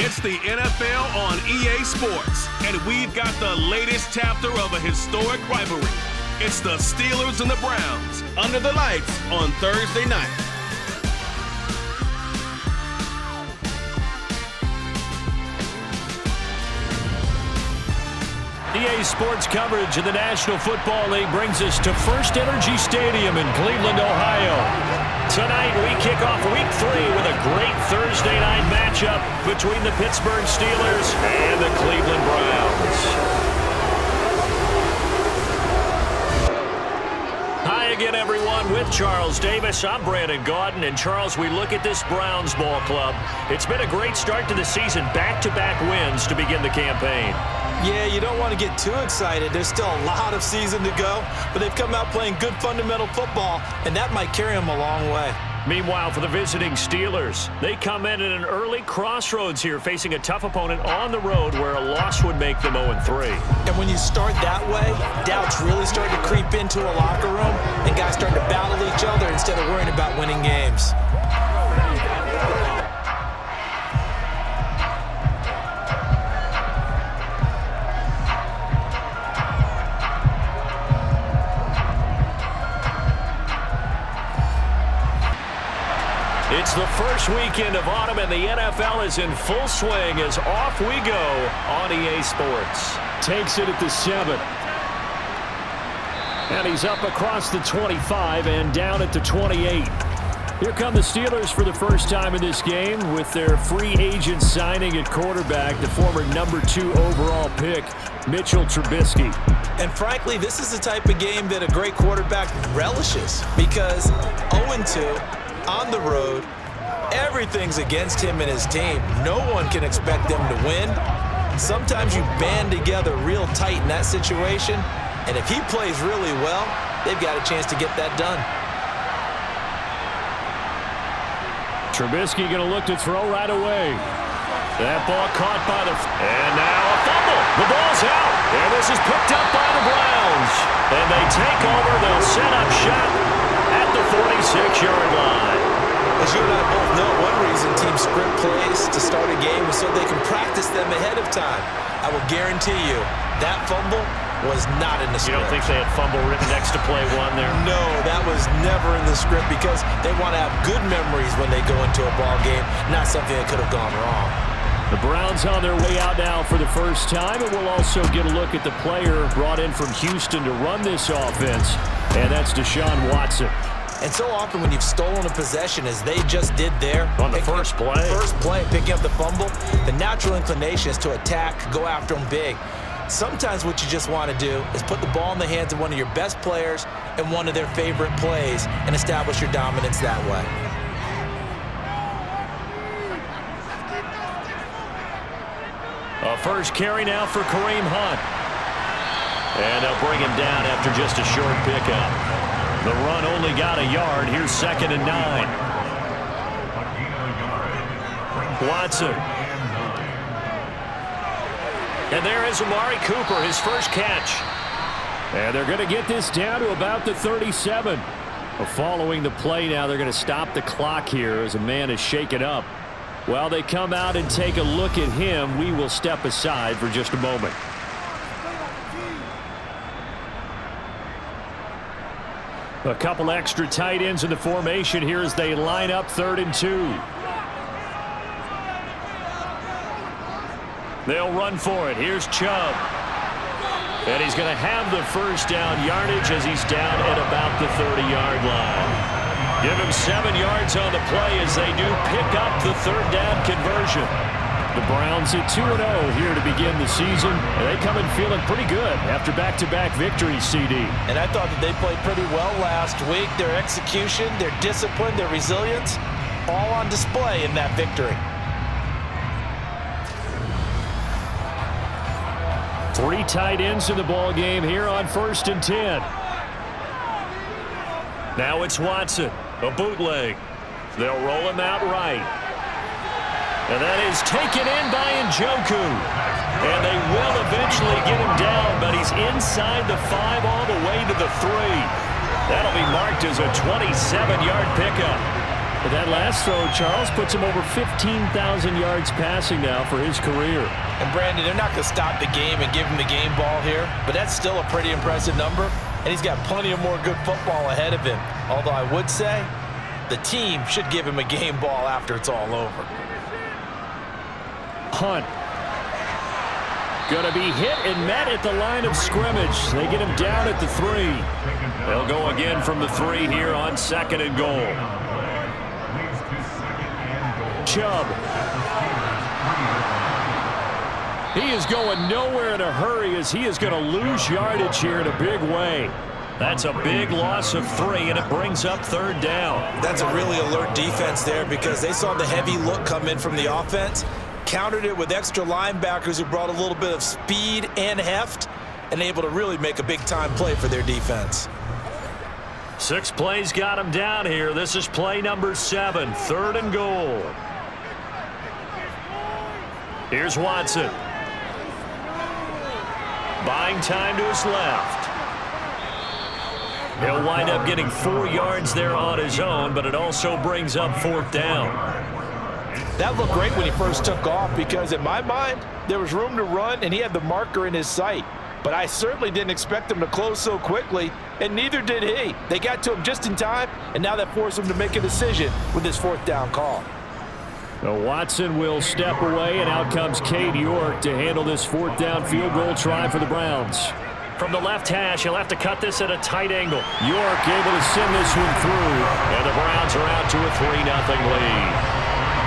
It's the NFL on EA Sports, and we've got the latest chapter of a historic rivalry. It's the Steelers and the Browns under the lights on Thursday night. EA Sports coverage of the National Football League brings us to First Energy Stadium in Cleveland, Ohio. Tonight, we kick off Week 3 with a great Thursday night matchup between the Pittsburgh Steelers and the Cleveland Browns. Hi again, everyone. With Charles Davis, I'm Brandon Gaudin. And Charles, we look at this Browns ball club. It's been a great start to the season, back-to-back wins to begin the campaign. Yeah, you don't want to get too excited. There's still a lot of season to go, but they've come out playing good fundamental football, and that might carry them a long way. Meanwhile, for the visiting Steelers, they come in at an early crossroads here, facing a tough opponent on the road where a loss would make them 0-3. And when you start that way, doubts really start to creep into a locker room, and guys start to battle each other instead of worrying about winning games. It's the first weekend of autumn, and the NFL is in full swing as off we go on EA Sports. Takes it at the 7. And he's up across the 25 and down at the 28. Here come the Steelers for the first time in this game with their free agent signing at quarterback, the former number 2 overall pick, Mitchell Trubisky. And frankly, this is the type of game that a great quarterback relishes because 0-2 on the road, everything's against him and his team. No one can expect them to win. Sometimes you band together real tight in that situation, and if he plays really well, they've got a chance to get that done. Trubisky going to look to throw right away. That ball caught by and now a fumble. The ball's out, and this is picked up by the Browns. And they take over. They'll set up shop at the 46-yard line. As you and I both know, one reason teams script plays to start a game is so they can practice them ahead of time. I will guarantee you that fumble was not in the script. You don't think they had fumble written next to play one there? No, that was never in the script because they want to have good memories when they go into a ball game, not something that could have gone wrong. The Browns on their way out now for the first time, and we'll also get a look at the player brought in from Houston to run this offense, and that's Deshaun Watson. And so often when you've stolen a possession, as they just did there, on the first play, picking up the fumble, the natural inclination is to attack, go after them big. Sometimes what you just want to do is put the ball in the hands of one of your best players and one of their favorite plays and establish your dominance that way. A first carry now for Kareem Hunt. And they'll bring him down after just a short pickup. The run only got a yard. Here's 2nd and 9. Watson. And there is Amari Cooper, his first catch. And they're going to get this down to about the 37. Following the play now, they're going to stop the clock here as a man is shaken up. While they come out and take a look at him, we will step aside for just a moment. A couple extra tight ends in the formation here as they line up 3rd and 2. They'll run for it. Here's Chubb. And he's going to have the first down yardage as he's down at about the 30-yard line. Give him 7 yards on the play as they do pick up the 3rd down conversion. The Browns at 2-0 here to begin the season. And they come in feeling pretty good after back-to-back victories, CD. And I thought that they played pretty well last week. Their execution, their discipline, their resilience, all on display in that victory. 3 tight ends in the ball game here on 1st and 10. Now it's Watson, a bootleg. They'll roll him out right. And that is taken in by Njoku. And they will eventually get him down, but he's inside the 5 all the way to the 3. That'll be marked as a 27-yard pickup. But that last throw, Charles, puts him over 15,000 yards passing now for his career. And Brandon, they're not going to stop the game and give him the game ball here, but that's still a pretty impressive number, and he's got plenty of more good football ahead of him. Although I would say the team should give him a game ball after it's all over. Hunt. Going to be hit and met at the line of scrimmage. They get him down at the 3. They'll go again from the 3 here on 2nd and goal. Chubb. He is going nowhere in a hurry as he is going to lose yardage here in a big way. That's a big loss of 3, and it brings up 3rd down. That's a really alert defense there because they saw the heavy look come in from the offense, countered it with extra linebackers who brought a little bit of speed and heft, and able to really make a big-time play for their defense. 6 plays got him down here. This is play number 7, 3rd and goal. Here's Watson. Buying time to his left. He'll wind up getting 4 yards there on his own, but it also brings up 4th down. That looked great when he first took off because in my mind, there was room to run and he had the marker in his sight. But I certainly didn't expect him to close so quickly, and neither did he. They got to him just in time, and now that forced him to make a decision with his 4th down call. Now Watson will step away, and out comes Cade York to handle this 4th down field goal try for the Browns. From the left hash, he'll have to cut this at a tight angle. York able to send this one through, and the Browns are out to a 3-0 lead.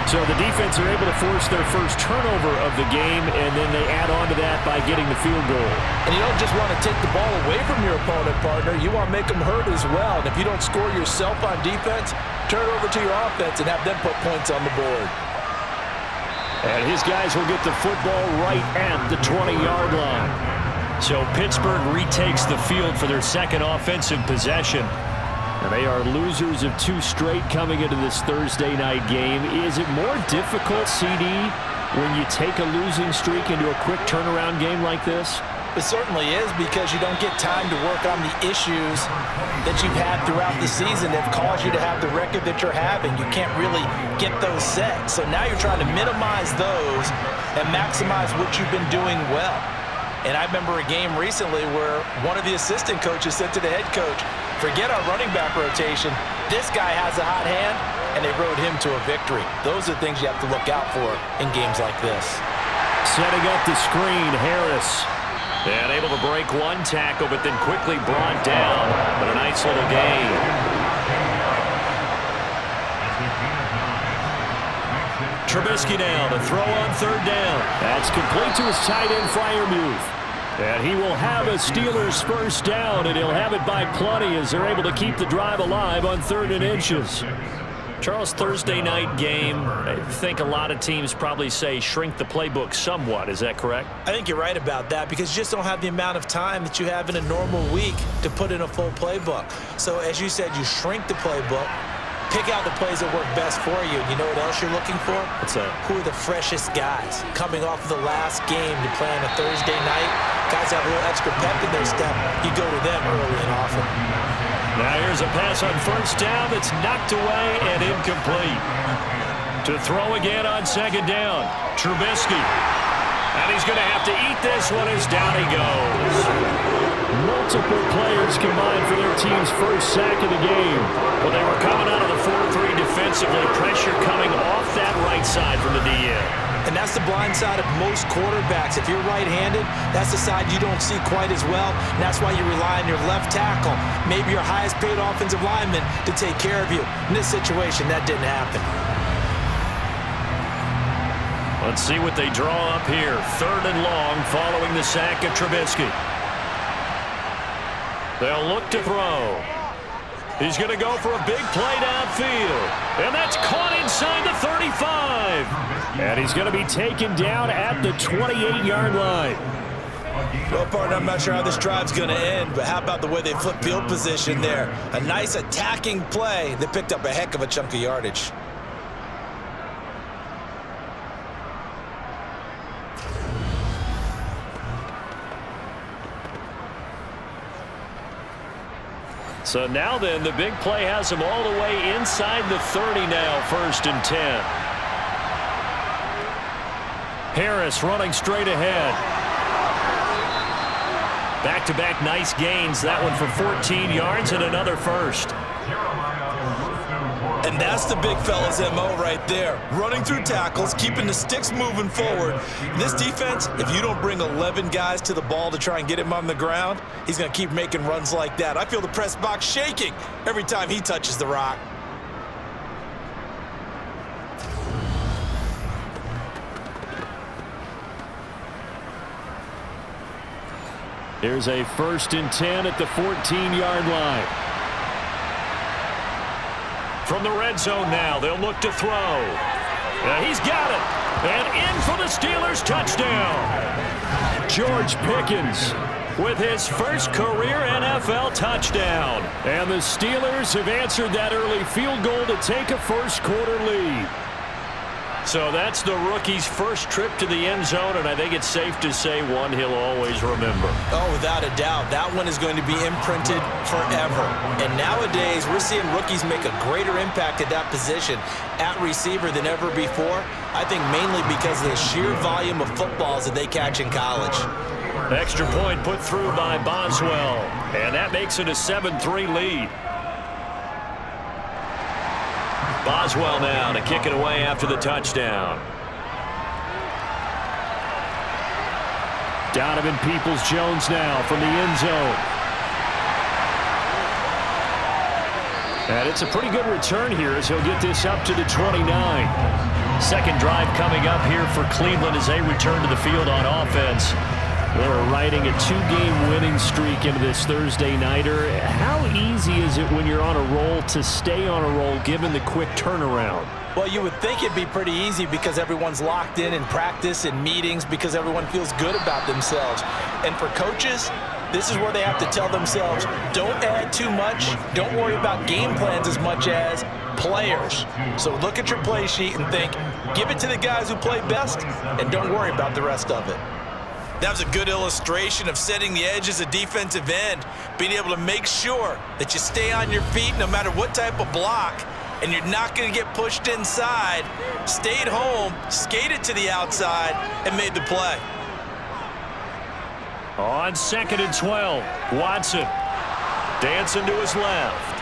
So the defense are able to force their first turnover of the game, and then they add on to that by getting the field goal. And you don't just want to take the ball away from your opponent, partner. You want to make them hurt as well. And if you don't score yourself on defense, turn it over to your offense and have them put points on the board. And his guys will get the football right at the 20-yard line. So Pittsburgh retakes the field for their 2nd offensive possession. And they are losers of 2 straight coming into this Thursday night game. Is it more difficult, CD, when you take a losing streak into a quick turnaround game like this? It certainly is because you don't get time to work on the issues that you've had throughout the season that have caused you to have the record that you're having. You can't really get those set. So now you're trying to minimize those and maximize what you've been doing well. And I remember a game recently where one of the assistant coaches said to the head coach, forget our running back rotation. This guy has a hot hand, and they rode him to a victory. Those are things you have to look out for in games like this. Setting up the screen, Harris. And able to break 1 tackle, but then quickly brought down. But a nice little gain. Trubisky now to throw on 3rd down. That's complete to his tight end Freiermuth. And he will have a Steelers 1st down, and he'll have it by plenty as they're able to keep the drive alive on 3rd and inches. Charles, Thursday night game, I think a lot of teams probably say shrink the playbook somewhat. Is that correct? I think you're right about that because you just don't have the amount of time that you have in a normal week to put in a full playbook. So as you said, you shrink the playbook, pick out the plays that work best for you. And you know what else you're looking for? What's that? Who are the freshest guys coming off of the last game to play on a Thursday night? Guys have a little extra pep in their step. You go to them early and often. Now here's a pass on 1st down that's knocked away and incomplete. To throw again on 2nd down, Trubisky. And he's going to have to eat this one as down he goes. Multiple players combined for their team's 1st sack of the game. Well, they were coming out of the 4-3 defensively. Pressure coming off that right side from the DN. And that's the blind side of most quarterbacks. If you're right-handed, that's the side you don't see quite as well. And that's why you rely on your left tackle, maybe your highest-paid offensive lineman, to take care of you. In this situation, that didn't happen. Let's see what they draw up here. 3rd and long following the sack of Trubisky. They'll look to throw. He's going to go for a big play downfield. And that's caught inside the 35. And he's going to be taken down at the 28-yard line. Well, partner, I'm not sure how this drive's going to end, but how about the way they flip field position there? A nice attacking play that picked up a heck of a chunk of yardage. So now then, the big play has him all the way inside the 30 now, 1st and 10. Harris running straight ahead. Back-to-back nice gains. That one for 14 yards and another first. And that's the big fella's MO right there. Running through tackles, keeping the sticks moving forward. This defense, if you don't bring 11 guys to the ball to try and get him on the ground, he's going to keep making runs like that. I feel the press box shaking every time he touches the rock. Here's a 1st and 10 at the 14-yard line. From the red zone now, they'll look to throw. He's got it. And in for the Steelers touchdown. George Pickens with his first career NFL touchdown. And the Steelers have answered that early field goal to take a first-quarter lead. So that's the rookie's first trip to the end zone, and I think it's safe to say one he'll always remember. Oh, without a doubt. That one is going to be imprinted forever. And nowadays, we're seeing rookies make a greater impact at that position at receiver than ever before. I think mainly because of the sheer volume of footballs that they catch in college. Extra point put through by Boswell, and that makes it a 7-3 lead. Boswell now to kick it away after the touchdown. Donovan Peoples-Jones now from the end zone. And it's a pretty good return here as he'll get this up to the 29. Second drive coming up here for Cleveland as they return to the field on offense. They're riding a 2-game winning streak into this Thursday nighter. How easy is it when you're on a roll to stay on a roll given the quick turnaround? Well, you would think it'd be pretty easy because everyone's locked in practice and meetings because everyone feels good about themselves. And for coaches, this is where they have to tell themselves, don't add too much, don't worry about game plans as much as players. So look at your play sheet and think, give it to the guys who play best and don't worry about the rest of it. That was a good illustration of setting the edge as a defensive end, being able to make sure that you stay on your feet no matter what type of block, and you're not going to get pushed inside. Stayed home, skated to the outside, and made the play. On 2nd and 12, Watson dancing to his left.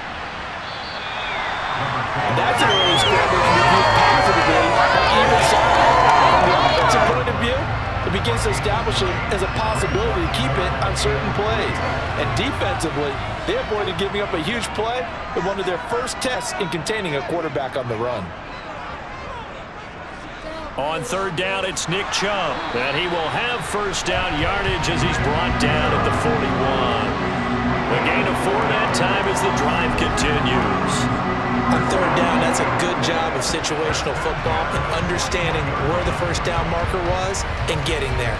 That's an early scramble to review positively, either side. From the offensive point of view, it begins to establish it as a possibility to keep it on certain plays. And defensively, they avoided giving up a huge play in one of their first tests in containing a quarterback on the run. On 3rd down, it's Nick Chubb, and he will have first down yardage as he's brought down at the 41. The gain of 4 that time as the drive continues. On 3rd down, that's a good job of situational football and understanding where the first down marker was and getting there.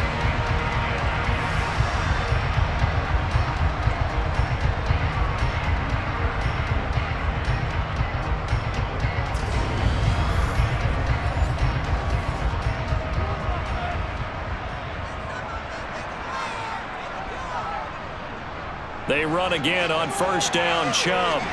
They run again on 1st down, Chubb.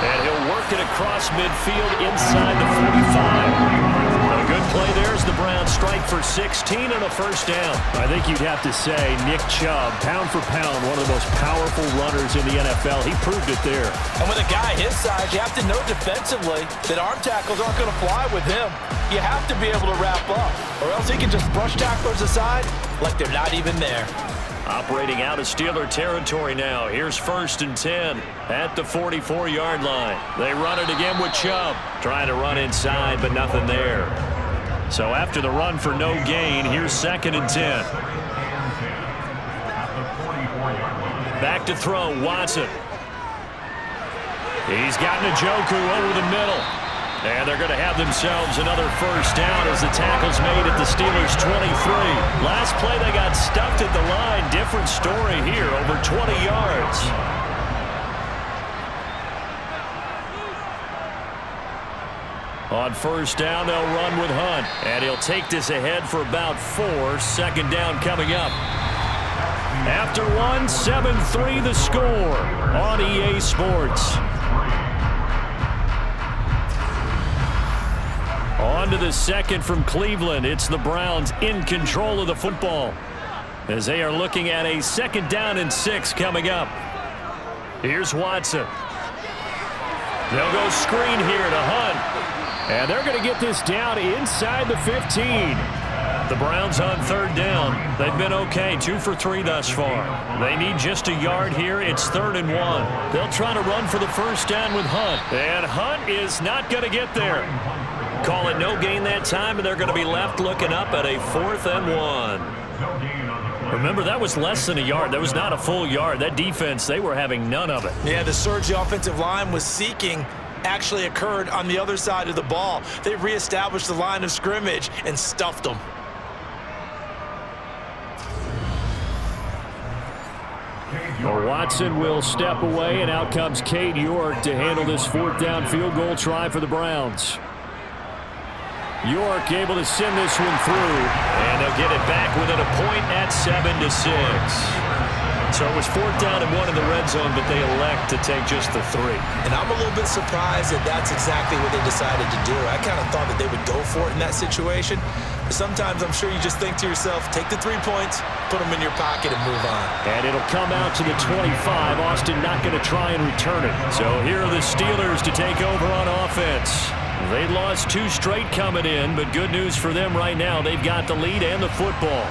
And he'll work it across midfield inside the 45. A good play there as the Browns strike for 16 and a first down. I think you'd have to say Nick Chubb, pound for pound, one of the most powerful runners in the NFL. He proved it there. And with a guy his size, you have to know defensively that arm tackles aren't going to fly with him. You have to be able to wrap up, or else he can just brush tacklers aside like they're not even there. Operating out of Steeler territory now. Here's 1st and 10 at the 44-yard line. They run it again with Chubb. Trying to run inside, but nothing there. So after the run for no gain, here's 2nd and 10. Back to throw, Watson. He's got Njoku over the middle. And they're going to have themselves another first down as the tackle's made at the Steelers' 23. Last play, they got stuffed at the line. Different story here, over 20 yards. On 1st down, they'll run with Hunt. And he'll take this ahead for about 4. 2nd down coming up. After one, 7-3 the score on EA Sports. On to the second from Cleveland. It's the Browns in control of the football as they are looking at a 2nd down and 6 coming up. Here's Watson. They'll go screen here to Hunt. And they're going to get this down inside the 15. The Browns on 3rd down. They've been okay, 2 for 3 thus far. They need just a yard here. It's 3rd and 1. They'll try to run for the 1st down with Hunt. And Hunt is not going to get there. Call it no gain that time, and they're going to be left looking up at a 4th and 1. Remember, that was less than a yard. That was not a full yard. That defense, they were having none of it. Yeah, the surge the offensive line was seeking actually occurred on the other side of the ball. They reestablished the line of scrimmage and stuffed them. Watson will step away, and out comes Cade York to handle this 4th down field goal try for the Browns. York able to send this one through, and they'll get it back within a point at 7-6. So it was 4th down and 1 in the red zone, but they elect to take just the 3. And I'm a little bit surprised that that's exactly what they decided to do. I kind of thought that they would go for it in that situation. But sometimes I'm sure you just think to yourself, take the 3 points, put them in your pocket, and move on. And it'll come out to the 25. Austin not going to try and return it. So here are the Steelers to take over on offense. They lost 2 straight coming in, but good news for them right now. They've got the lead and the football.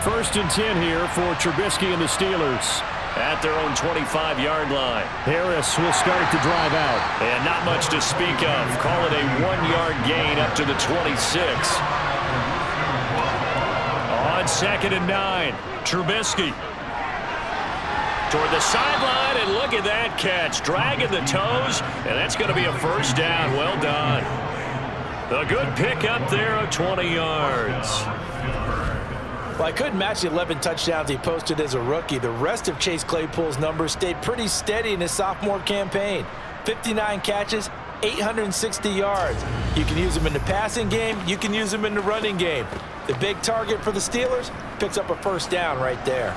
1st and 10 here for Trubisky and the Steelers at their own 25-yard line. Harris will start the drive out. And not much to speak of. Call it a 1-yard gain up to the 26. On 2nd and 9, Trubisky toward the sideline, and look at that catch. Dragging the toes, and that's going to be a 1st down. Well done. A good pick up there of 20 yards. Well, I couldn't match the 11 touchdowns he posted as a rookie. The rest of Chase Claypool's numbers stayed pretty steady in his sophomore campaign. 59 catches, 860 yards. You can use him in the passing game. You can use him in the running game. The big target for the Steelers picks up a 1st down right there.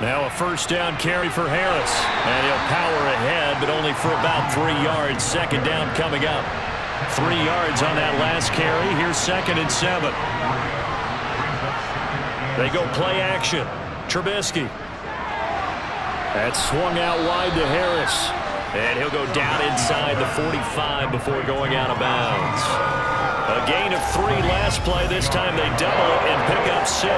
Now a 1st down carry for Harris. And he'll power ahead, but only for about 3 yards. 2nd down coming up. 3 yards on that last carry. Here's 2nd and 7. They go play action. Trubisky. That's swung out wide to Harris. And he'll go down inside the 45 before going out of bounds. A gain of 3 last play. This time they double it and pick up 6.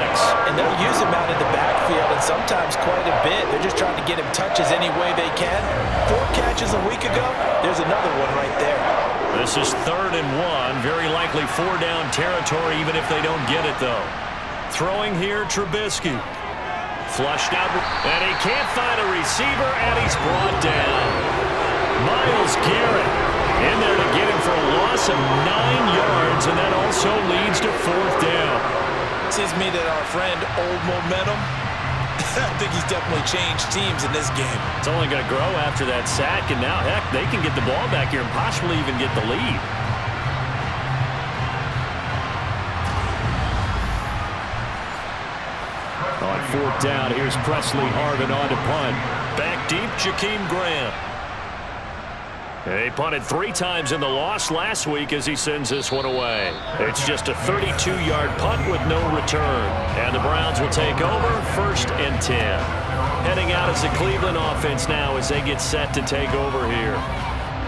And they'll use him out in the backfield, and sometimes quite a bit. They're just trying to get him touches any way they can. 4 catches a week ago. There's another one right there. This is 3rd and 1. Very likely 4-down territory, even if they don't get it, though. Throwing here, Trubisky. Flushed out, and he can't find a receiver, and he's brought down. Myles Garrett in there to get him for a loss of 9 yards, and that also leads to 4th down. Seems to me that our friend Old Momentum, I think he's definitely changed teams in this game. It's only going to grow after that sack, and now, heck, they can get the ball back here and possibly even get the lead. On 4th down, here's Presley Harvin on to punt. Back deep, Jakeem Grant. He punted 3 times in the loss last week as he sends this one away. It's just a 32-yard punt with no return. And the Browns will take over 1st and 10. Heading out as the Cleveland offense now as they get set to take over here.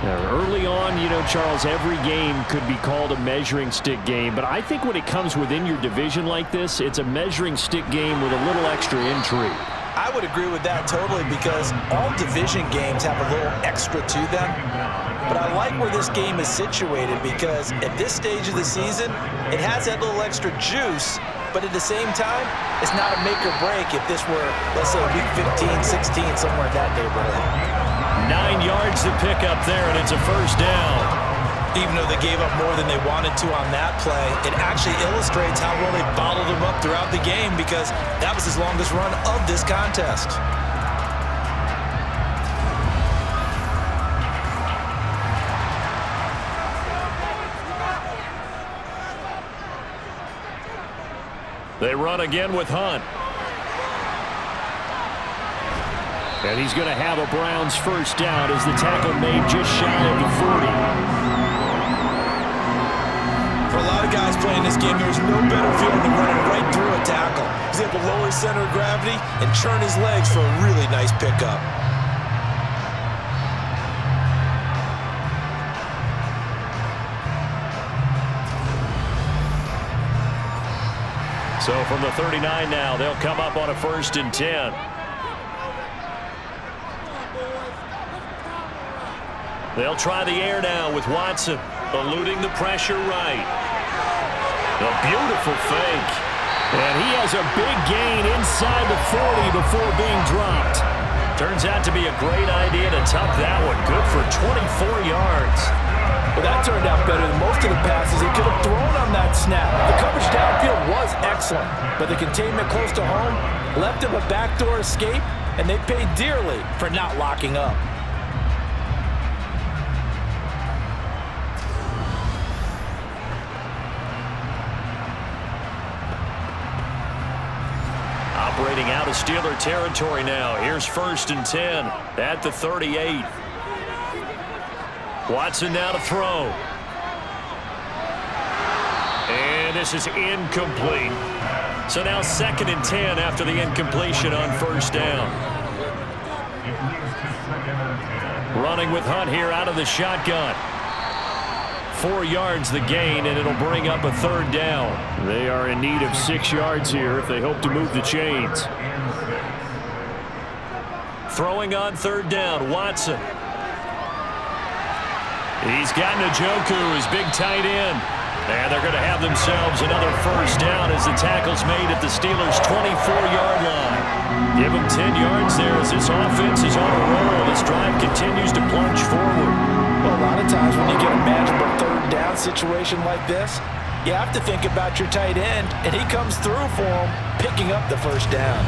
Now, early on, you know, Charles, every game could be called a measuring stick game. But I think when it comes within your division like this, it's a measuring stick game with a little extra intrigue. I would agree with that totally, because all division games have a little extra to them. But I like where this game is situated, because at this stage of the season, it has that little extra juice, but at the same time, it's not a make or break if this were, let's say, week 15, 16, somewhere in that neighborhood. 9 yards to pick up there, and it's a 1st down. Even though they gave up more than they wanted to on that play, it actually illustrates how well they bottled them up throughout the game, because that was his longest run of this contest. They run again with Hunt. And he's going to have a Browns first down as the tackle made just shy of the 40. For a lot of guys playing this game, there's no better feeling than running right through a tackle. He's able to lower his center of gravity and churn his legs for a really nice pickup. So from the 39 now, they'll come up on a 1st and 10. They'll try the air now with Watson, eluding the pressure right. A beautiful fake. And he has a big gain inside the 40 before being dropped. Turns out to be a great idea to tuck that one. Good for 24 yards. Well, that turned out better than most of the passes he could have thrown on that snap. The coverage downfield was excellent, but the containment close to home left him a backdoor escape, and they paid dearly for not locking up. Operating out of Steeler territory now. Here's 1st and 10 at the 38. Watson now to throw. And this is incomplete. So now 2nd and 10 after the incompletion on 1st down. Running with Hunt here out of the shotgun. 4 yards the gain, and it'll bring up a 3rd down. They are in need of 6 yards here if they hope to move the chains. Throwing on 3rd down, Watson. He's got Njoku, his big tight end. And they're going to have themselves another 1st down as the tackle's made at the Steelers' 24-yard line. Give them 10 yards there as this offense is on a roll. This drive continues to plunge forward. Well, a lot of times when you get a manageable 3rd down situation like this, you have to think about your tight end, and he comes through for him, picking up the 1st down.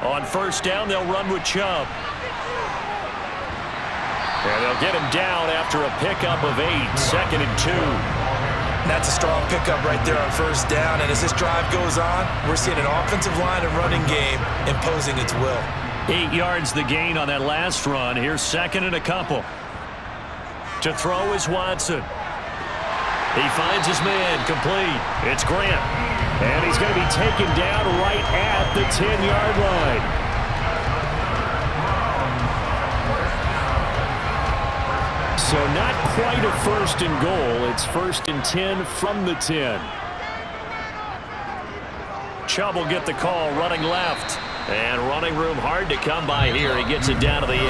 On 1st down, they'll run with Chubb. And they'll get him down after a pickup of 8, 2nd and 2. That's a strong pickup right there on 1st down, and as this drive goes on, we're seeing an offensive line and running game imposing its will. 8 yards the gain on that last run. Here's 2nd and a couple. To throw is Watson. He finds his man, complete. It's Grant. And he's going to be taken down right at the 10-yard line. So not quite a 1st and goal. It's 1st and 10 from the 10. Chubb will get the call, running left. And running room hard to come by here. He gets it down to the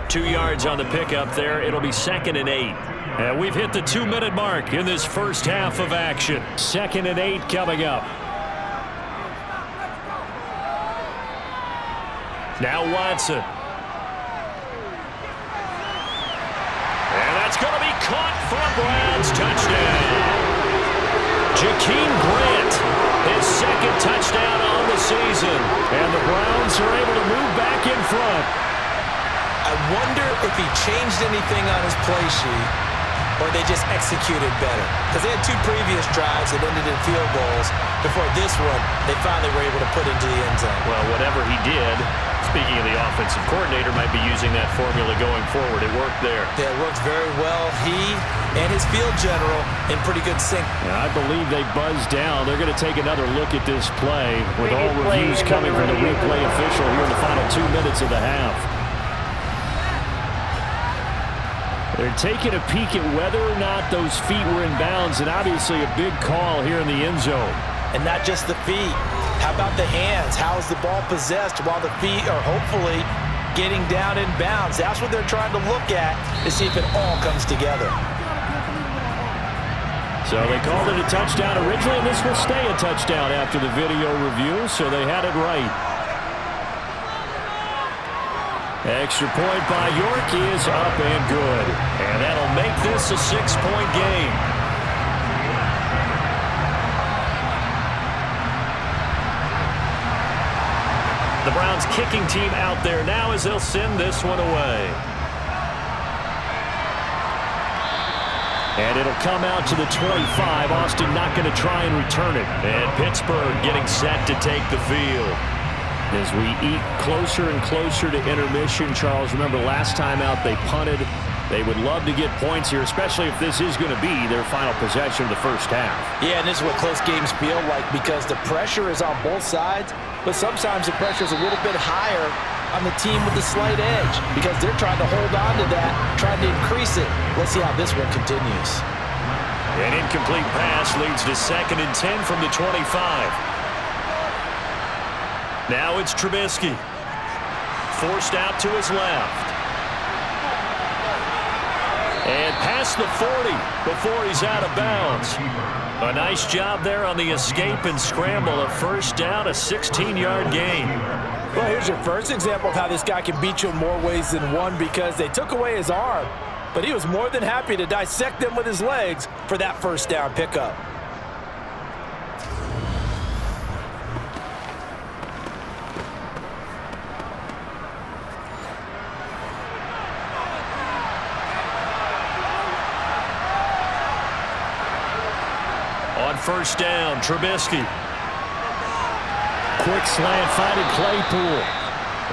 8. 2 yards on the pickup there. It'll be 2nd and 8. And we've hit the 2-minute mark in this first half of action. 2nd and 8 coming up. Now Watson. And that's going to be caught for a Browns touchdown. Jakeem Grant, his 2nd touchdown on the season. And the Browns are able to move back in front. I wonder if he changed anything on his play sheet, or they just executed better. Because they had 2 previous drives that ended in field goals. Before this one, they finally were able to put into the end zone. Well, whatever he did, speaking of the offensive coordinator, might be using that formula going forward. It worked there. Yeah, it worked very well. He and his field general in pretty good sync. Yeah, I believe they buzzed down. They're going to take another look at this play with all reviews coming from the replay official here in the final 2 minutes of the half. They're taking a peek at whether or not those feet were in bounds, and obviously a big call here in the end zone. And not just the feet. How about the hands? How is the ball possessed while the feet are hopefully getting down in bounds? That's what they're trying to look at to see if it all comes together. So they called it a touchdown originally, and this will stay a touchdown after the video review, so they had it right. Extra point by York is up and good. And that'll make this a 6-point game. The Browns kicking team out there now as they'll send this one away. And it'll come out to the 25. Austin not going to try and return it. And Pittsburgh getting set to take the field. As we eat closer and closer to intermission, Charles, remember last time out they punted. They would love to get points here, especially if this is going to be their final possession of the first half. Yeah, and this is what close games feel like because the pressure is on both sides, but sometimes the pressure is a little bit higher on the team with the slight edge because they're trying to hold on to that, trying to increase it. Let's see how this one continues. An incomplete pass leads to 2nd and 10 from the 25. Now it's Trubisky. Forced out to his left. And past the 40 before he's out of bounds. A nice job there on the escape and scramble. A first down, a 16-yard gain. Well, here's your first example of how this guy can beat you in more ways than one because they took away his arm, but he was more than happy to dissect them with his legs for that first down pickup. On first down, Trubisky. Quick slant finding Claypool.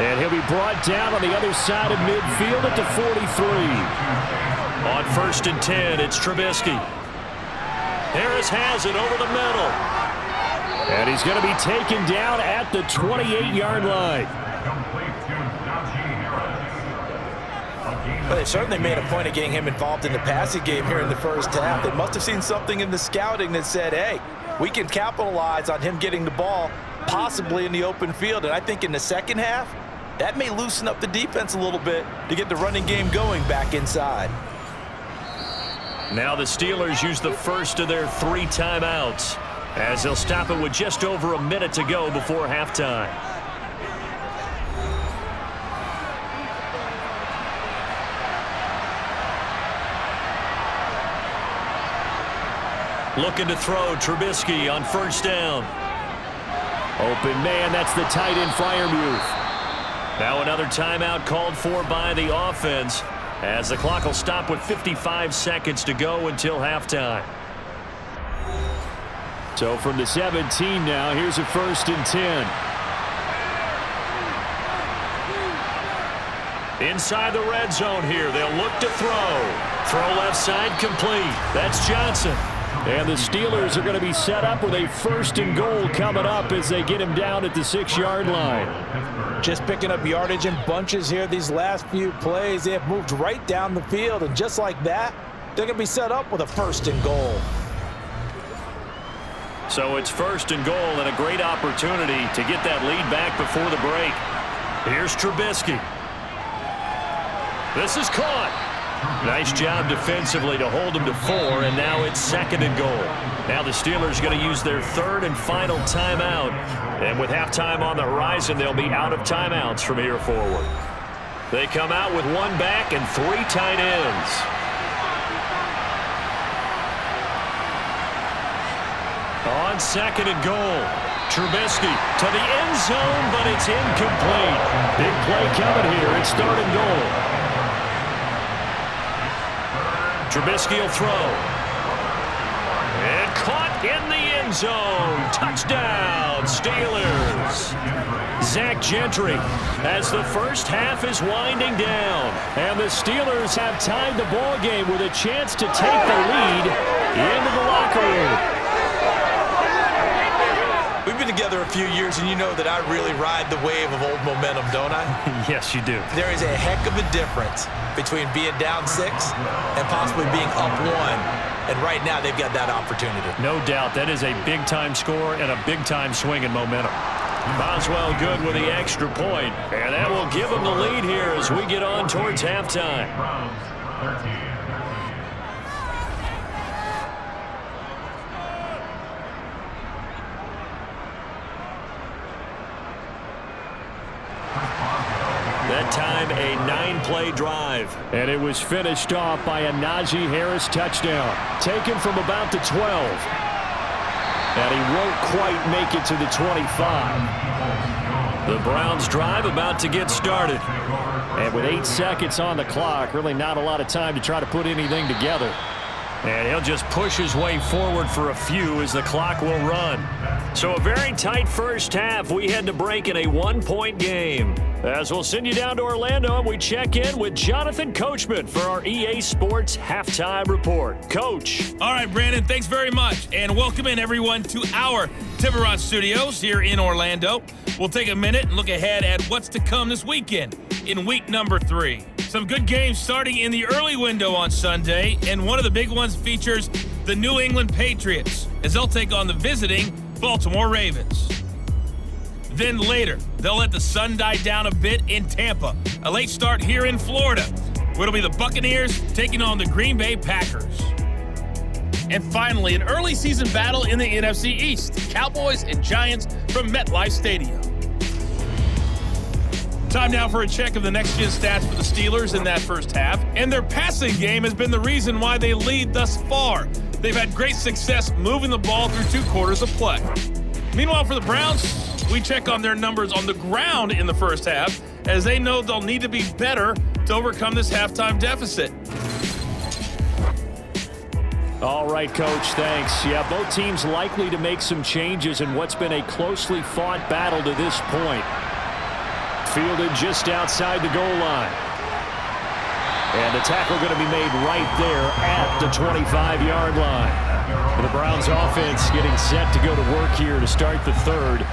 And he'll be brought down on the other side of midfield at the 43. On 1st and 10, it's Trubisky. Harris has it over the middle. And he's going to be taken down at the 28-yard line. Well, they certainly made a point of getting him involved in the passing game here in the first half. They must have seen something in the scouting that said, hey, we can capitalize on him getting the ball possibly in the open field. And I think in the second half, that may loosen up the defense a little bit to get the running game going back inside. Now the Steelers use the first of their 3 timeouts as they'll stop it with just over a minute to go before halftime. Looking to throw, Trubisky on first down. Open man, that's the tight end Freiermuth. Now another timeout called for by the offense as the clock will stop with 55 seconds to go until halftime. So from the 17 now, here's a 1st and 10. Inside the red zone here, they'll look to throw. Throw left side complete. That's Johnson. And the Steelers are going to be set up with a 1st and goal coming up as they get him down at the 6-yard line. Just picking up yardage in bunches here these last few plays. They have moved right down the field, and just like that, they're going to be set up with a 1st and goal. So it's 1st and goal and a great opportunity to get that lead back before the break. Here's Trubisky. This is caught. Nice job defensively to hold him to 4, and now it's 2nd and goal. Now the Steelers going to use their 3rd and final timeout. And with halftime on the horizon, they'll be out of timeouts from here forward. They come out with 1 back and 3 tight ends. On 2nd and goal, Trubisky to the end zone, but it's incomplete. Big play coming here. It's 3rd and goal. Trubisky will throw. And caught in the end zone. Touchdown, Steelers. Zach Gentry as the first half is winding down. And the Steelers have tied the ball game with a chance to take the lead into the locker room. We've been together a few years, and you know that I really ride the wave of old momentum, don't I? Yes, you do. There is a heck of a difference between being down 6 and possibly being up 1. And right now, they've got that opportunity. No doubt. That is a big-time score and a big-time swing in momentum. Boswell good with the extra point, and that will give them the lead here as we get on towards halftime. That time, a 9-play drive. And it was finished off by a Najee Harris touchdown. Taken from about the 12. And he won't quite make it to the 25. The Browns drive about to get started. And with 8 seconds on the clock, really not a lot of time to try to put anything together. And he'll just push his way forward for a few as the clock will run. So a very tight first half. We head to break in a 1-point game. As we'll send you down to Orlando, and we check in with Jonathan Coachman for our EA Sports Halftime Report. Coach. All right, Brandon, thanks very much. And welcome in, everyone, to our Tiburon Studios here in Orlando. We'll take a minute and look ahead at what's to come this weekend in week number 3. Some good games starting in the early window on Sunday, and one of the big ones features the New England Patriots as they'll take on the visiting Baltimore Ravens. Then later, they'll let the sun die down a bit in Tampa. A late start here in Florida, where it'll be the Buccaneers taking on the Green Bay Packers. And finally, an early season battle in the NFC East. Cowboys and Giants from MetLife Stadium. Time now for a check of the next-gen stats for the Steelers in that first half. And their passing game has been the reason why they lead thus far. They've had great success moving the ball through 2 quarters of play. Meanwhile, for the Browns, we check on their numbers on the ground in the first half, as they know they'll need to be better to overcome this halftime deficit. All right, Coach, thanks. Yeah, both teams likely to make some changes in what's been a closely fought battle to this point. Fielded just outside the goal line. And the tackle going to be made right there at the 25-yard line. The Browns offense getting set to go to work here to start the third.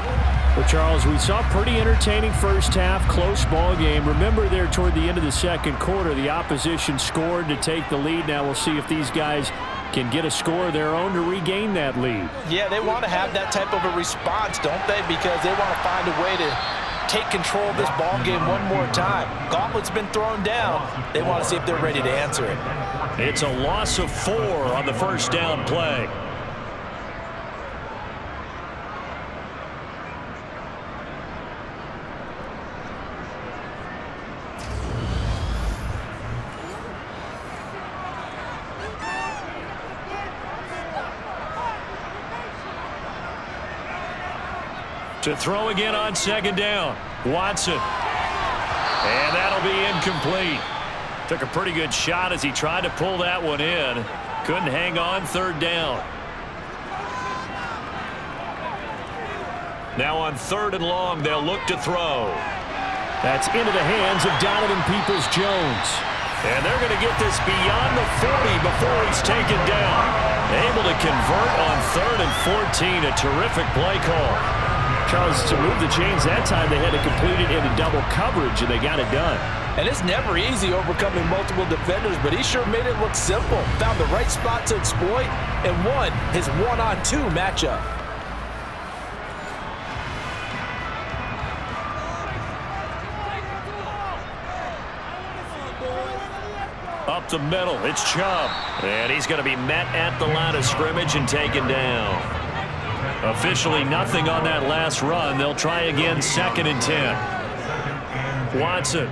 But, Charles, we saw a pretty entertaining first half, close ball game. Remember there toward the end of the second quarter, the opposition scored to take the lead. Now we'll see if these guys can get a score of their own to regain that lead. Yeah, they want to have that type of a response, don't they? Because they want to find a way to take control of this ball game one more time. Gauntlet's been thrown down. They want to see if they're ready to answer it. It's a loss of 4 on the first down play. To throw again on second down. Watson. And that'll be incomplete. Took a pretty good shot as he tried to pull that one in. Couldn't hang on third down. Now on 3rd and long, they'll look to throw. That's into the hands of Donovan Peoples-Jones. And they're going to get this beyond the 40 before he's taken down. Able to convert on 3rd and 14. A terrific play call. Charles, to move the chains that time, they had to complete it into double coverage, and they got it done. And it's never easy overcoming multiple defenders, but he sure made it look simple. Found the right spot to exploit and won his 1-on-2 matchup. Up the middle, it's Chubb. And he's going to be met at the line of scrimmage and taken down. Officially nothing on that last run. They'll try again 2nd and 10. Watson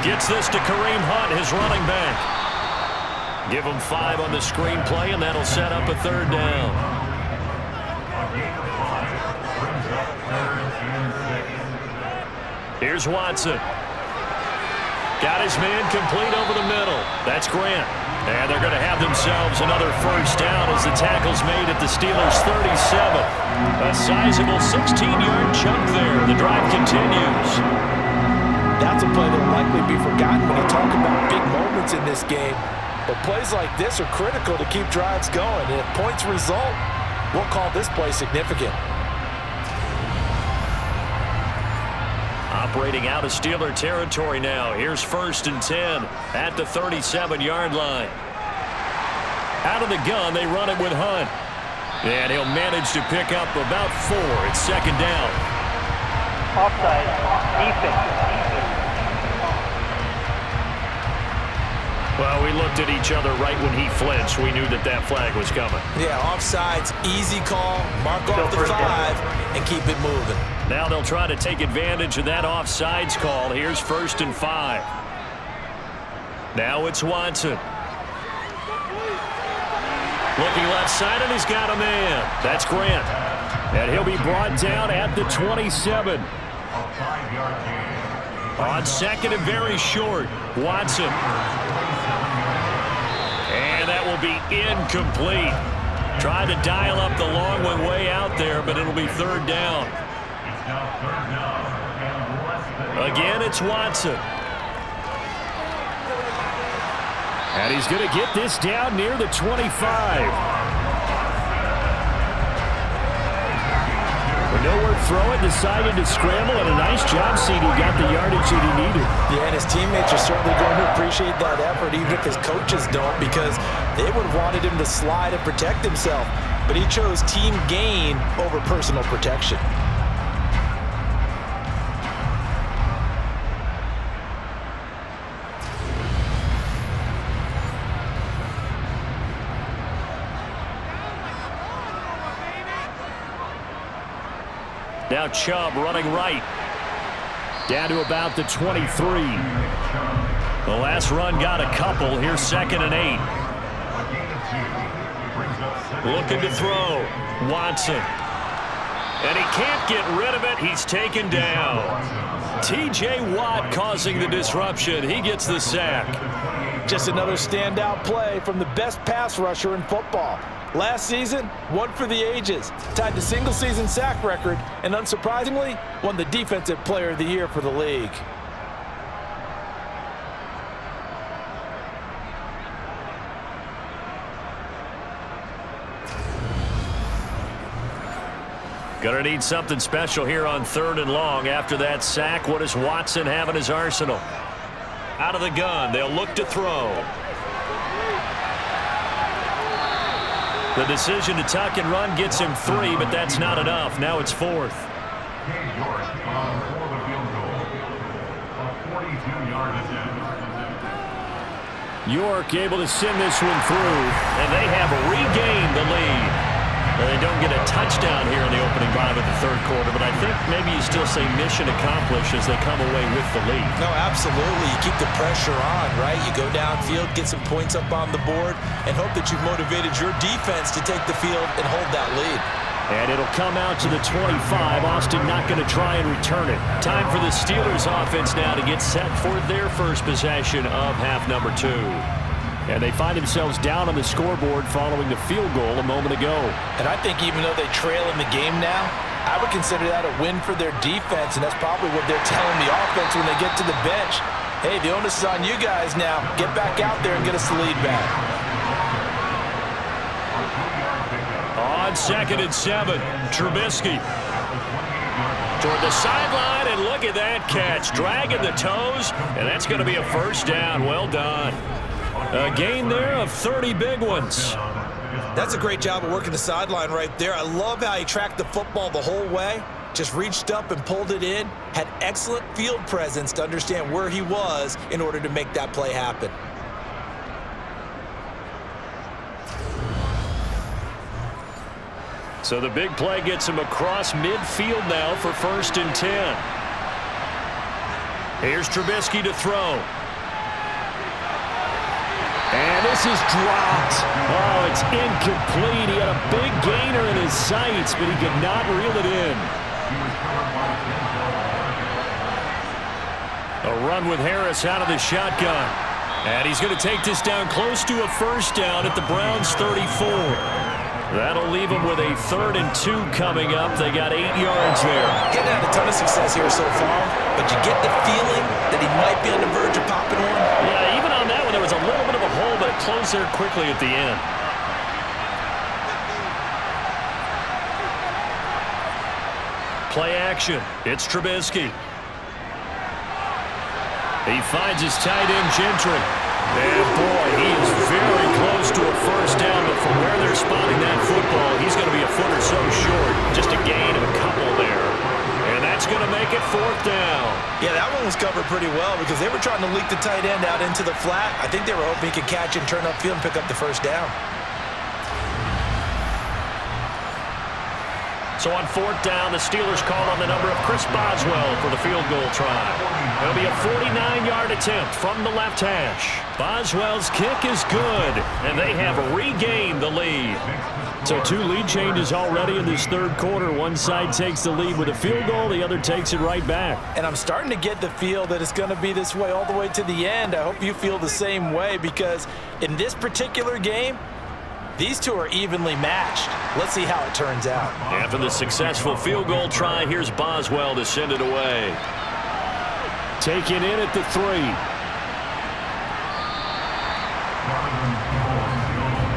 gets this to Kareem Hunt, his running back. Give him 5 on the screenplay, and that'll set up a 3rd down. Here's Watson. Got his man complete over the middle. That's Grant. And they're going to have themselves another first down as the tackle's made at the Steelers' 37. A sizable 16-yard chunk there. The drive continues. That's a play that will likely be forgotten when you talk about big moments in this game. But plays like this are critical to keep drives going. And if points result, we'll call this play significant. Operating out of Steeler territory now. Here's 1st and 10 at the 37-yard line. Out of the gun, they run it with Hunt. And he'll manage to pick up about 4. It's 2nd down. Offside. Defense. Well, we looked at each other right when he flinched. We knew that that flag was coming. Yeah, offsides, easy call, mark off the 5, and keep it moving. Now they'll try to take advantage of that offsides call. Here's 1st and 5. Now it's Watson. Looking left side, and he's got a man. That's Grant. And he'll be brought down at the 27. On second and very short, Watson. And that will be incomplete. Trying to dial up the long one way out there, but it'll be third down. Again, it's Watson. And he's going to get this down near the 25. Nowhere to throw it, decided to scramble, and a nice job, CD. Got the yardage that he needed. Yeah, and his teammates are certainly going to appreciate that effort, even if his coaches don't, because they would have wanted him to slide and protect himself. But he chose team gain over personal protection. Now Chubb running right. Down to about the 23. The last run got a couple. Here's 2nd and 8. Looking to throw. Watson. And he can't get rid of it. He's taken down. T.J. Watt causing the disruption. He gets the sack. Just another standout play from the best pass rusher in football. Last season, one for the ages, tied the single-season sack record, and unsurprisingly, won the Defensive Player of the Year for the league. Gonna need something special here on 3rd and long. After that sack, what does Watson have in his arsenal? Out of the gun, they'll look to throw. The decision to tuck and run gets him 3, but that's not enough. Now it's 4th. York able to send this one through, and they have regained the lead. They don't get a touchdown here in the opening drive of the 3rd quarter, but I think maybe you still say mission accomplished as they come away with the lead. No, absolutely. You keep the pressure on, right? You go downfield, get some points up on the board, and hope that you've motivated your defense to take the field and hold that lead. And it'll come out to the 25. Austin not going to try and return it. Time for the Steelers offense now to get set for their first possession of half number 2. And they find themselves down on the scoreboard following the field goal a moment ago. And I think even though they trail in the game now, I would consider that a win for their defense, and that's probably what they're telling the offense when they get to the bench. Hey, the onus is on you guys now. Get back out there and get us the lead back. On 2nd and 7, Trubisky. Toward the sideline, and look at that catch. Dragging the toes, and that's going to be a first down. Well done. A gain there of 30 big ones. That's a great job of working the sideline right there. I love how he tracked the football the whole way. Just reached up and pulled it in. Had excellent field presence to understand where he was in order to make that play happen. So the big play gets him across midfield now for 1st and 10. Here's Trubisky to throw. And this is dropped. Oh, it's incomplete. He had a big gainer in his sights, but he could not reel it in. A run with Harris out of the shotgun. And he's going to take this down close to a first down at the Browns' 34. That'll leave them with a 3rd and 2 coming up. They got 8 yards there. Getting had a ton of success here so far, but you get the feeling that he might be on the verge of popping one. Yeah, even on that one, there was a little bit of a hole, but it closed there quickly at the end. Play action. It's Trubisky. He finds his tight end, Gentry. And boy, he is very close to a first down, but from where they're spotting that football, he's going to be a foot or so short. Just a gain of a couple there. And that's going to make it 4th down. Yeah, that one was covered pretty well because they were trying to leak the tight end out into the flat. I think they were hoping he could catch and turn upfield and pick up the first down. So on 4th down, the Steelers call on the number of Chris Boswell for the field goal try. It'll be a 49-yard attempt from the left hash. Boswell's kick is good, and they have regained the lead. So 2 lead changes already in this third quarter. One side takes the lead with a field goal. The other takes it right back. And I'm starting to get the feel that it's going to be this way all the way to the end. I hope you feel the same way, because in this particular game, these two are evenly matched. Let's see how it turns out. After the successful field goal try, here's Boswell to send it away. Taken in at the 3.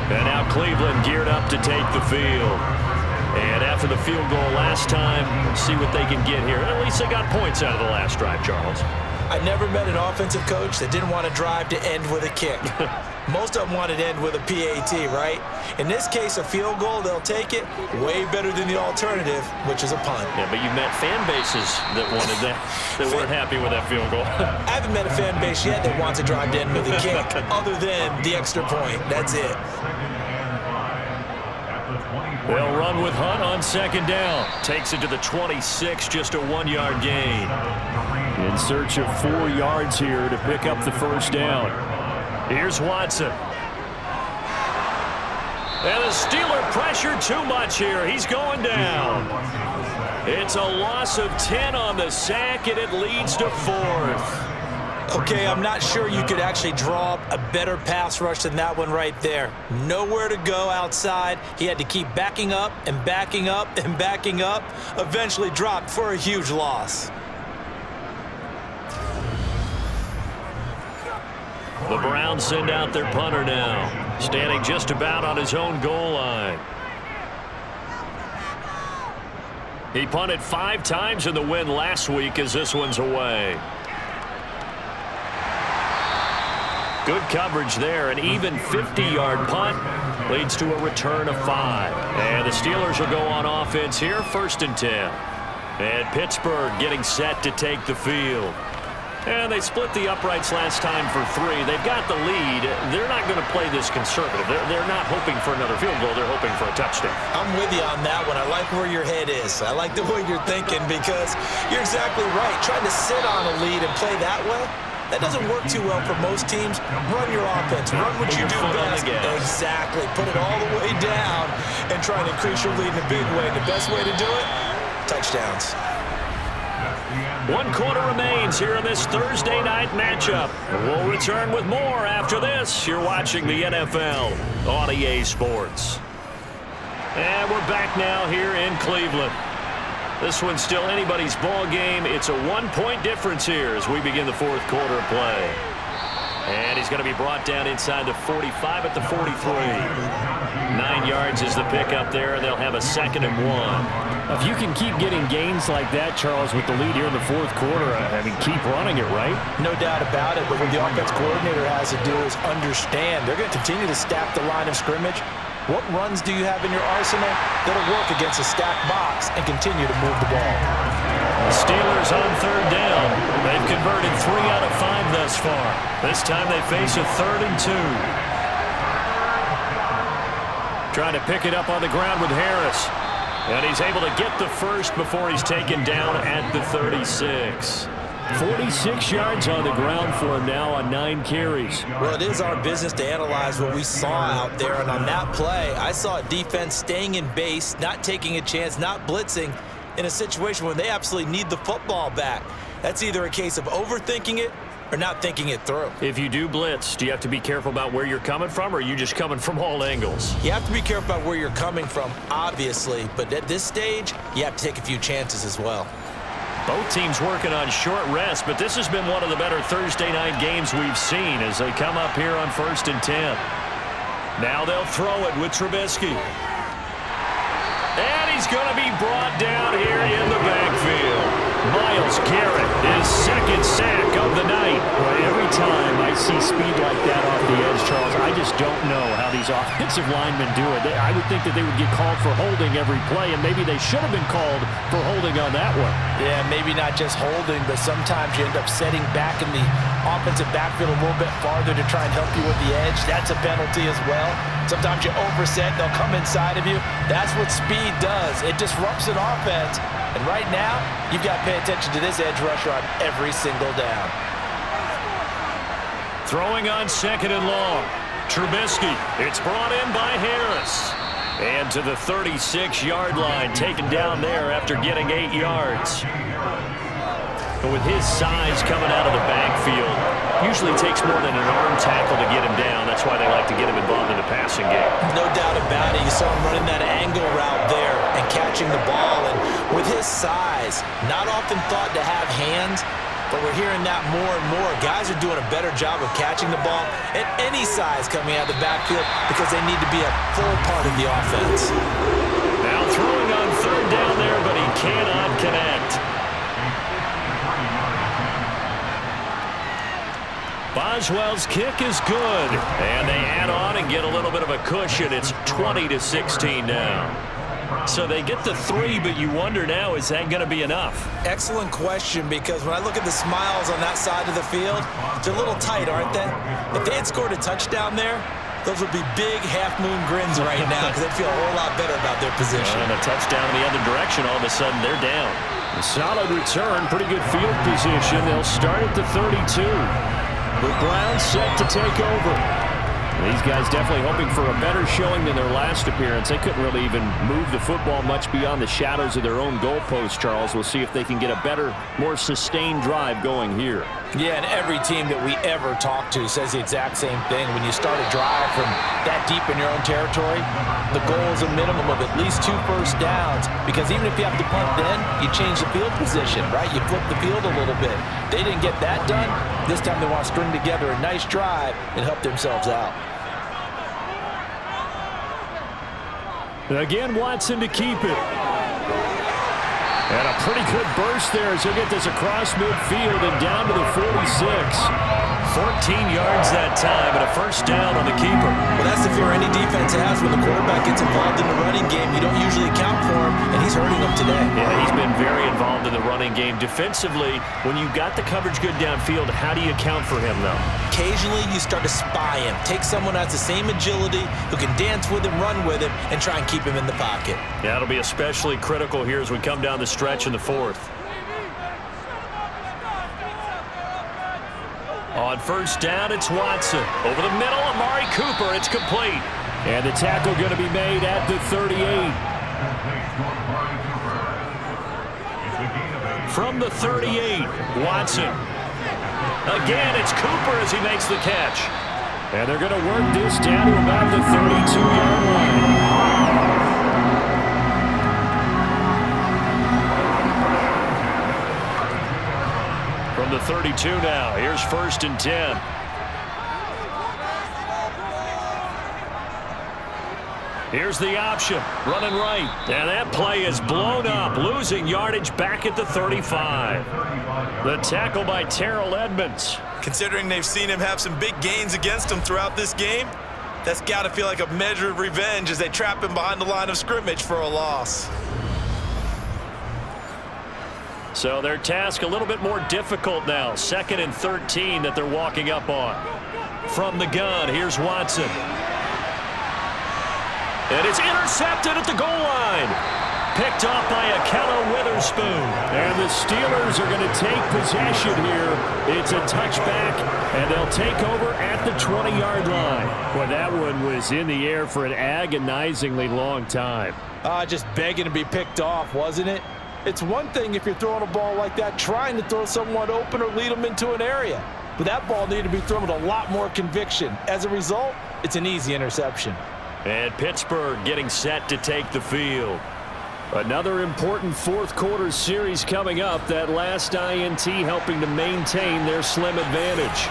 And now Cleveland geared up to take the field. And after the field goal last time, see what they can get here. At least they got points out of the last drive, Charles. I never met an offensive coach that didn't want to drive to end with a kick. Most of them wanted to end with a PAT, right? In this case, a field goal, they'll take it. Way better than the alternative, which is a punt. Yeah, but you met fan bases that wanted that, that weren't happy with that field goal. I haven't met a fan base yet that wants to drive to end with a kick, other than the extra point. That's it. They'll run with Hunt on second down. Takes it to the 26, just a 1-yard gain. In search of 4 yards here to pick up the first down. Here's Watson. And the Steeler pressure too much here. He's going down. It's a loss of 10 on the sack, and it leads to 4th. Okay, I'm not sure you could actually draw up a better pass rush than that one right there. Nowhere to go outside. He had to keep backing up and backing up and backing up. Eventually dropped for a huge loss. The Browns send out their punter now, standing just about on his own goal line. He punted 5 times in the win last week, as this one's away. Good coverage there. An even 50-yard punt leads to a return of 5. And the Steelers will go on offense here, 1st and 10. And Pittsburgh getting set to take the field. And they split the uprights last time for 3. They've got the lead. They're not going to play this conservative. They're not hoping for another field goal. They're hoping for a touchdown. I'm with you on that one. I like where your head is. I like the way you're thinking, because you're exactly right. Trying to sit on a lead and play that way, that doesn't work too well for most teams. Run your offense. Run what you do best. Exactly. Put it all the way down and try and increase your lead in a big way. And the best way to do it, touchdowns. 1 quarter remains here in this Thursday night matchup. We'll return with more after this. You're watching the NFL on EA Sports. And we're back now here in Cleveland. This one's still anybody's ball game. It's a 1-point difference here as we begin the 4th quarter of play. And he's going to be brought down inside the 45 at the 43. 9 yards is the pickup there, and they'll have a 2nd and 1. If you can keep getting gains like that, Charles, with the lead here in the 4th quarter, I mean, keep running it, right? No doubt about it, but what the offense coordinator has to do is understand they're going to continue to stack the line of scrimmage. What runs do you have in your arsenal that'll work against a stacked box and continue to move the ball? The Steelers on 3rd down. They've converted 3 out of 5 thus far. This time they face a 3rd and 2. Trying to pick it up on the ground with Harris. And he's able to get the first before he's taken down at the 36. 46 yards on the ground for him now on 9 carries. Well, it is our business to analyze what we saw out there, and on that play, I saw a defense staying in base, not taking a chance, not blitzing in a situation where they absolutely need the football back. That's either a case of overthinking it or not thinking it through. If you do blitz, do you have to be careful about where you're coming from, or are you just coming from all angles? You have to be careful about where you're coming from, obviously, but at this stage, you have to take a few chances as well. Both teams working on short rest, but this has been one of the better Thursday night games we've seen as they come up here on 1st and 10. Now they'll throw it with Trubisky. And he's going to be brought down here in the backfield. Myles Garrett, his 2nd sack of the night. Well, every time I see speed like that off the edge, Charles, I just don't know how these offensive linemen do it. I would think that they would get called for holding every play, and maybe they should have been called for holding on that one. Yeah, maybe not just holding, but sometimes you end up setting back in the offensive backfield a little bit farther to try and help you with the edge. That's a penalty as well. Sometimes you overset, they'll come inside of you. That's what speed does. It disrupts an offense. And right now, you've got to pay attention to this edge rusher on every single down. Throwing on 2nd and long. Trubisky. It's brought in by Harris. And to the 36-yard line, taken down there after getting 8 yards. But with his size coming out of the backfield, usually takes more than an arm tackle to get him down. That's why they like to get him involved in the passing game. No doubt about it. You saw him running that angle route there and catching the ball. And with his size, not often thought to have hands, but we're hearing that more and more. Guys are doing a better job of catching the ball at any size coming out of the backfield because they need to be a full part of the offense. Now throwing on third down there, but he cannot connect. Boswell's kick is good. And they add on and get a little bit of a cushion. It's 20-16 now. So they get the 3, but you wonder now, is that going to be enough? Excellent question, because when I look at the smiles on that side of the field, they're a little tight, aren't they? If they had scored a touchdown there, those would be big half-moon grins right now because they'd feel a whole lot better about their position. And a touchdown in the other direction, all of a sudden they're down. A solid return, pretty good field position. They'll start at the 32. The Browns set to take over. These guys definitely hoping for a better showing than their last appearance. They couldn't really even move the football much beyond the shadows of their own goalpost, Charles. We'll see if they can get a better, more sustained drive going here. Yeah, and every team that we ever talk to says the exact same thing. When you start a drive from that deep in your own territory, the goal is a minimum of at least 2 first downs, because even if you have to punt then, you change the field position, right? You flip the field a little bit. They didn't get that done. This time they want to string together a nice drive and help themselves out. Again, Watson to keep it. And a pretty good burst there as he'll get this across midfield and down to the 46. 14 yards that time and a first down on the keeper. Well, that's the fear any defense has when the quarterback gets involved in the running game. You don't usually account for him, and he's hurting them today. Yeah, he's been very involved in the running game. Defensively, when you've got the coverage good downfield, how do you account for him, though? Occasionally, you start to spy him. Take someone who has the same agility, who can dance with him, run with him, and try and keep him in the pocket. Yeah, it'll be especially critical here as we come down the stretch in the 4th. On first down, it's Watson. Over the middle, Amari Cooper. It's complete. And the tackle going to be made at the 38. From the 38, Watson. Again, it's Cooper as he makes the catch. And they're going to work this down to about the 32-yard line. From the 32 now, here's 1st and 10. Here's the option, running right. And that play is blown up, losing yardage back at the 35. The tackle by Terrell Edmonds. Considering they've seen him have some big gains against him throughout this game, that's got to feel like a measure of revenge as they trap him behind the line of scrimmage for a loss. So their task a little bit more difficult now. 2nd and 13 that they're walking up on. From the gun, here's Watson. And it's intercepted at the goal line. Picked off by Akello Witherspoon. And the Steelers are going to take possession here. It's a touchback, and they'll take over at the 20-yard line. Boy, that one was in the air for an agonizingly long time. Just begging to be picked off, wasn't it? It's one thing if you're throwing a ball like that, trying to throw someone open or lead them into an area. But that ball needed to be thrown with a lot more conviction. As a result, it's an easy interception. And Pittsburgh getting set to take the field. Another important 4th quarter series coming up. That last INT helping to maintain their slim advantage.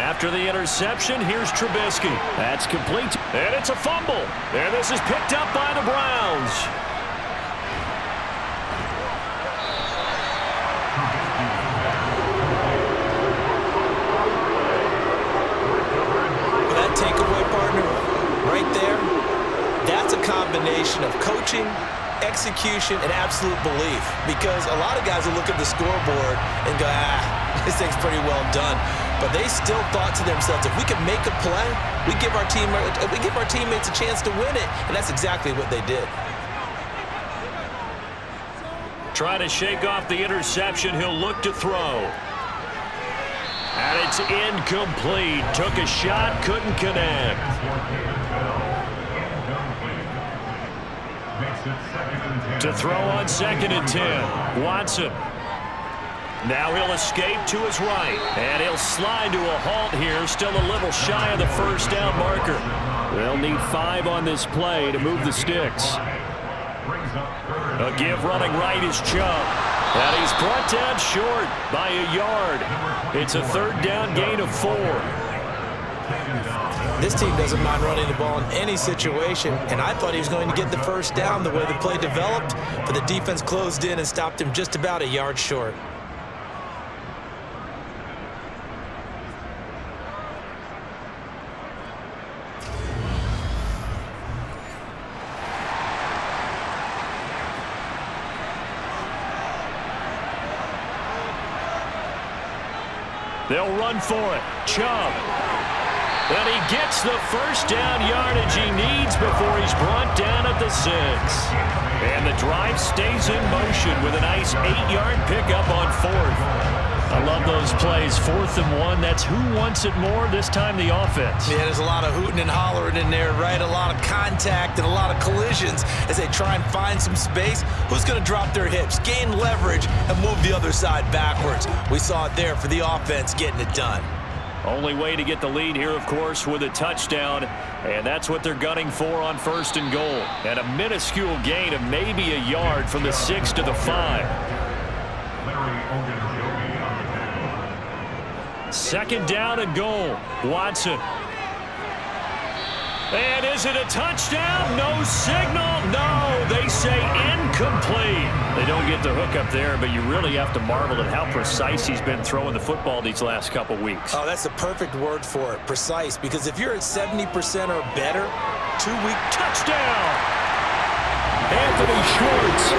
After the interception, here's Trubisky. That's complete. And it's a fumble. And this is picked up by the Browns. That takeaway, partner, right there, that's a combination of coaching, execution, and absolute belief. Because a lot of guys will look at the scoreboard and go, this thing's pretty well done. But they still thought to themselves, if we could make a play, we give our teammates a chance to win it. And that's exactly what they did. Trying to shake off the interception. He'll look to throw. And it's incomplete. Took a shot, couldn't connect. To throw on 2nd and 10. Watson. Now he'll escape to his right. And he'll slide to a halt here. Still a little shy of the first down marker. They'll need 5 on this play to move the sticks. A give running right is Chubb. And he's brought down short by a yard. It's a 3rd down gain of 4. This team doesn't mind running the ball in any situation, and I thought he was going to get the first down the way the play developed, but the defense closed in and stopped him just about a yard short. They'll run for it. Chubb. And he gets the first down yardage he needs before he's brought down at the 6. And the drive stays in motion with a nice 8-yard pickup on 4th. I love those plays. 4th and 1. That's who wants it more, this time the offense. Yeah, there's a lot of hooting and hollering in there, right? A lot of contact and a lot of collisions as they try and find some space. Who's going to drop their hips, gain leverage, and move the other side backwards? We saw it there for the offense getting it done. Only way to get the lead here, of course, with a touchdown. And that's what they're gunning for on 1st and goal. And a minuscule gain of maybe a yard from the 6 to the 5. 2nd down and goal. Watson. And is it a touchdown? No signal. No, they say incomplete. They don't get the hook up there, but you really have to marvel at how precise he's been throwing the football these last couple weeks. Oh, that's the perfect word for it, precise, because if you're at 70% or better, 2-week touchdown. Anthony Schwartz,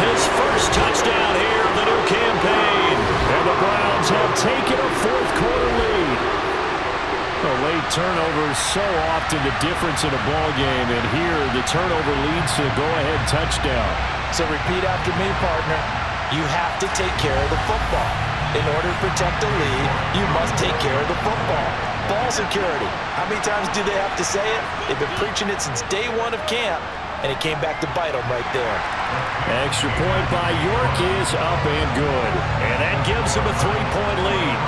his first touchdown here of the new campaign. And the Browns have taken a 4th quarter lead. A late turnover is so often the difference in a ball game, and here the turnover leads to a go-ahead touchdown. So repeat after me, partner. You have to take care of the football. In order to protect the lead, you must take care of the football. Ball security. How many times do they have to say it? They've been preaching it since day 1 of camp, and it came back to bite them right there. Extra point by York is up and good. And that gives them a 3-point lead.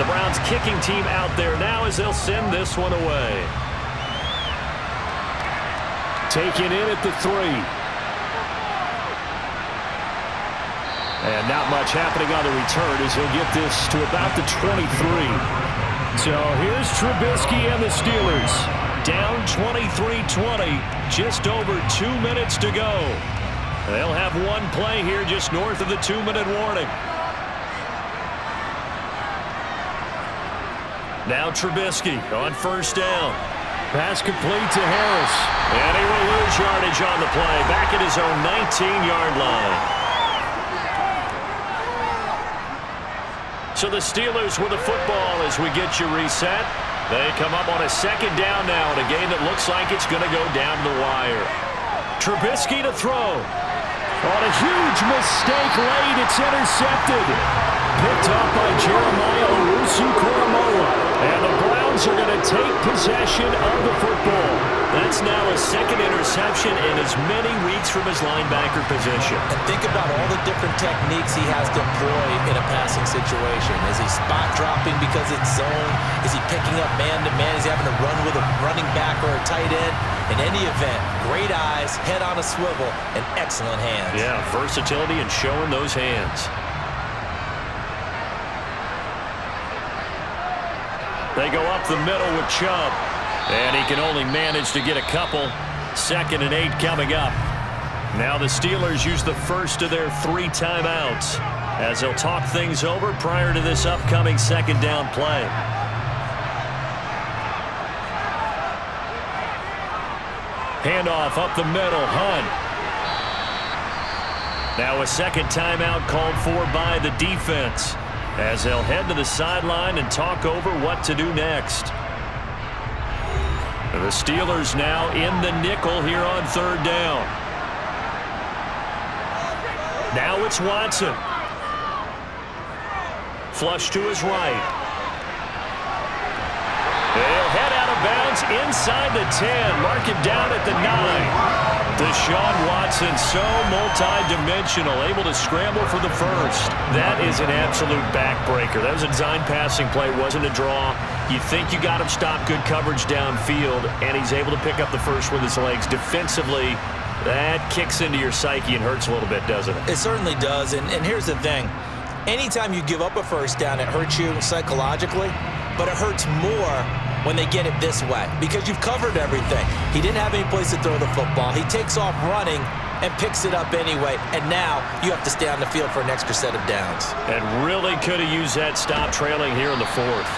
The Browns kicking team out there now as they'll send this one away. Taken in at the 3. And not much happening on the return as he'll get this to about the 23. So here's Trubisky and the Steelers. Down 23-20, just over 2 minutes to go. They'll have one play here just north of the 2-minute warning. Now Trubisky on 1st down. Pass complete to Harris. And he will lose yardage on the play, back at his own 19-yard line. So the Steelers with the football as we get you reset. They come up on a 2nd down now in a game that looks like it's going to go down the wire. Trubisky to throw. On a huge mistake late, it's intercepted. Picked up by Jeremiah Owusu-Koramoah. And the Browns are going to take possession of the football. That's now a 2nd interception in as many weeks from his linebacker position. And think about all the different techniques he has to employ in a passing situation. Is he spot dropping because it's zone? Is he picking up man-to-man? Is he having to run with a running back or a tight end? In any event, great eyes, head on a swivel, and excellent hands. Yeah, versatility and showing those hands. They go up the middle with Chubb. And he can only manage to get a couple. 2nd and 8 coming up. Now the Steelers use the first of their 3 timeouts as they'll talk things over prior to this upcoming 2nd down play. Handoff up the middle, Hunt. Now a 2nd timeout called for by the defense as they'll head to the sideline and talk over what to do next. The Steelers now in the nickel here on 3rd down. Now it's Watson. Flush to his right. They'll head out of bounds gets inside the 10. Mark him down at the 9. Deshaun Watson, so multi-dimensional, able to scramble for the first. That is an absolute backbreaker. That was a design passing play, wasn't a draw. You think you got him stopped, good coverage downfield, and he's able to pick up the first with his legs. Defensively, that kicks into your psyche and hurts a little bit, doesn't it? It certainly does, and here's the thing. Anytime you give up a first down, it hurts you psychologically, but it hurts more when they get it this way because you've covered everything. He didn't have any place to throw the football. He takes off running and picks it up anyway, and now you have to stay on the field for an extra set of downs. And really could have used that stop trailing here in the 4th.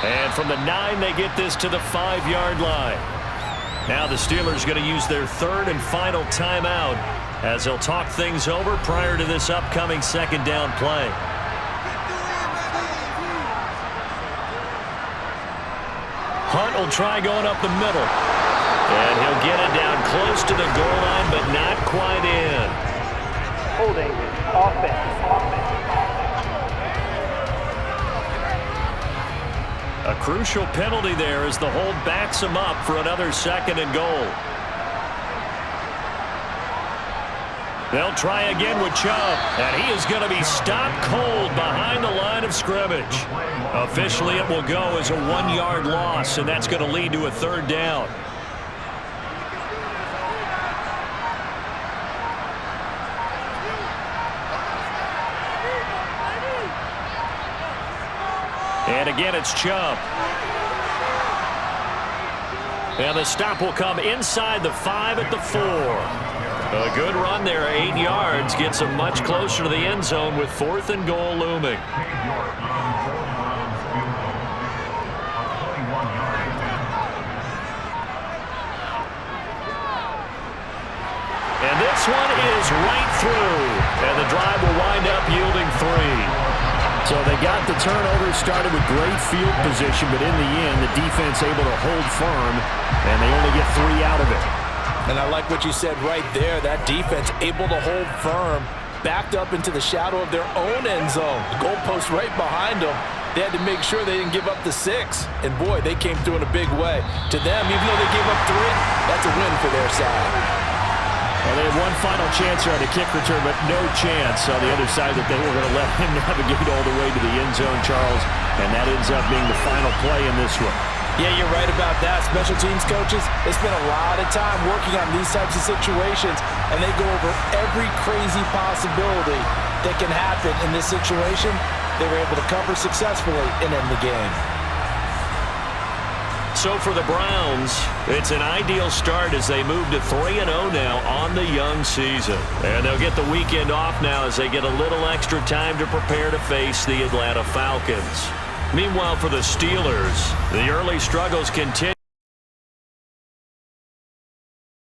And from the 9, they get this to the 5-yard line. Now the Steelers going to use their 3rd and final timeout as they'll talk things over prior to this upcoming 2nd down play. Hunt will try going up the middle. And he'll get it down close to the goal line, but not quite in. Holding. Offense. A crucial penalty there as the hold backs him up for another 2nd and goal. They'll try again with Chubb, and he is going to be stopped cold behind the line of scrimmage. Officially, it will go as a 1-yard loss, and that's going to lead to a 3rd down. And again, it's Chubb. And the stop will come inside the 5 at the 4. A good run there, 8 yards, gets him much closer to the end zone with 4th and goal looming. And this one is right through, and the drive will wind up yielding 3. So they got the turnover started with great field position, but in the end, the defense able to hold firm, and they only get 3 out of it. And I like what you said right there. That defense able to hold firm, backed up into the shadow of their own end zone. The goalpost right behind them. They had to make sure they didn't give up the 6. And, boy, they came through in a big way. To them, even though they gave up 3, that's a win for their side. Well, they had one final chance here on the kick return, but no chance on the other side that they were going to let him navigate all the way to the end zone, Charles. And that ends up being the final play in this one. Yeah, you're right about that. Special teams coaches, they spend a lot of time working on these types of situations, and they go over every crazy possibility that can happen in this situation. They were able to cover successfully and end the game. So for the Browns, it's an ideal start as they move to 3-0 now on the young season. And they'll get the weekend off now as they get a little extra time to prepare to face the Atlanta Falcons. Meanwhile, for the Steelers, the early struggles continue.